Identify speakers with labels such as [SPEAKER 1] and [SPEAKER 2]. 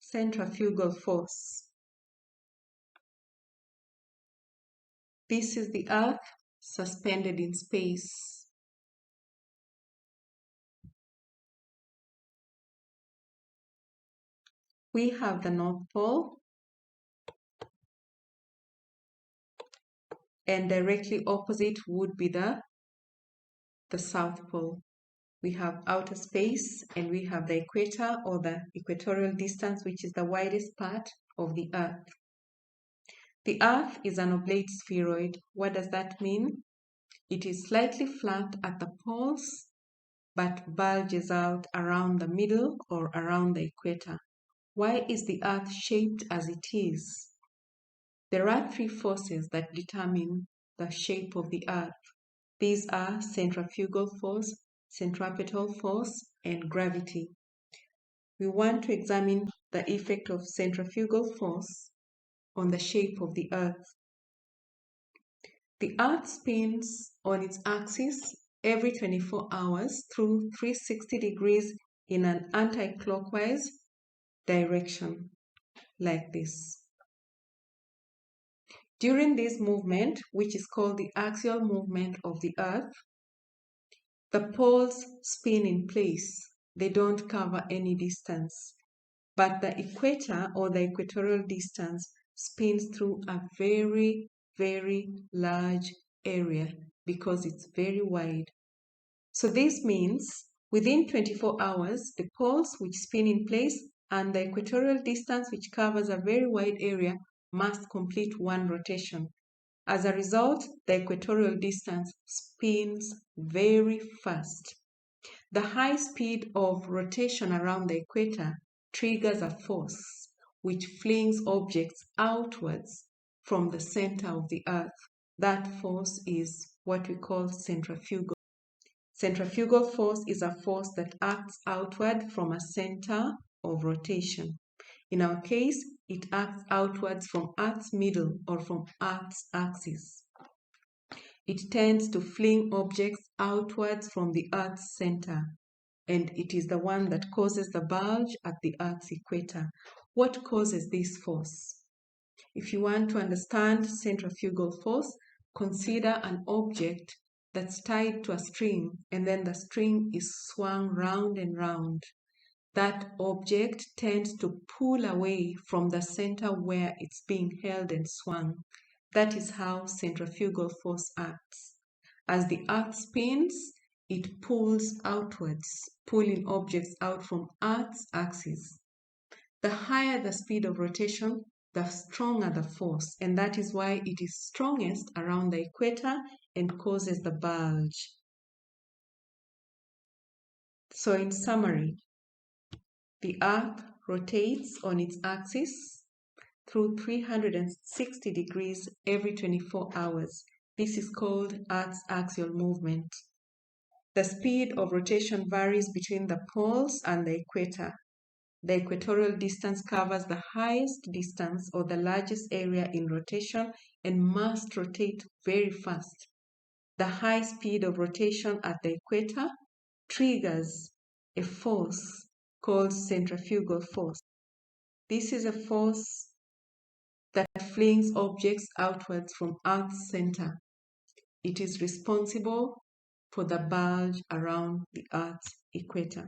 [SPEAKER 1] Centrifugal force. This is the Earth suspended in space. We have the North Pole, and directly opposite would be the South Pole. We have outer space, and we have the equator, or the equatorial distance, which is the widest part of the Earth. The Earth is an oblate spheroid. What does that mean? It is slightly flat at the poles, but bulges out around the middle or around the equator. Why is the Earth shaped as it is? There are three forces that determine the shape of the Earth. These are centrifugal force, centripetal force, and gravity. We want to examine the effect of centrifugal force on the shape of the Earth. The Earth spins on its axis every 24 hours through 360 degrees in an anti-clockwise direction, like this. During this movement, which is called the axial movement of the Earth, the poles spin in place. They don't cover any distance. But the equator, or the equatorial distance, spins through a very, very large area because it's very wide. So this means within 24 hours, the poles which spin in place and the equatorial distance, which covers a very wide area, must complete one rotation. As a result, the equatorial distance spins very fast. The high speed of rotation around the equator triggers a force which flings objects outwards from the center of the Earth. That force is what we call centrifugal. Centrifugal force is a force that acts outward from a center of rotation. In our case, it acts outwards from Earth's middle or from Earth's axis. It tends to fling objects outwards from the Earth's center, and it is the one that causes the bulge at the Earth's equator. What causes this force? If you want to understand centrifugal force, consider an object that's tied to a string, and then the string is swung round and round. That object tends to pull away from the center where it's being held and swung. That is how centrifugal force acts. As the Earth spins, it pulls outwards, pulling objects out from Earth's axis. The higher the speed of rotation, the stronger the force, and that is why it is strongest around the equator and causes the bulge. So in summary, the Earth rotates on its axis through 360 degrees every 24 hours. This is called Earth's axial movement. The speed of rotation varies between the poles and the equator. The equatorial distance covers the highest distance or the largest area in rotation and must rotate very fast. The high speed of rotation at the equator triggers a force called centrifugal force. This is a force that flings objects outwards from Earth's center. It is responsible for the bulge around the Earth's equator.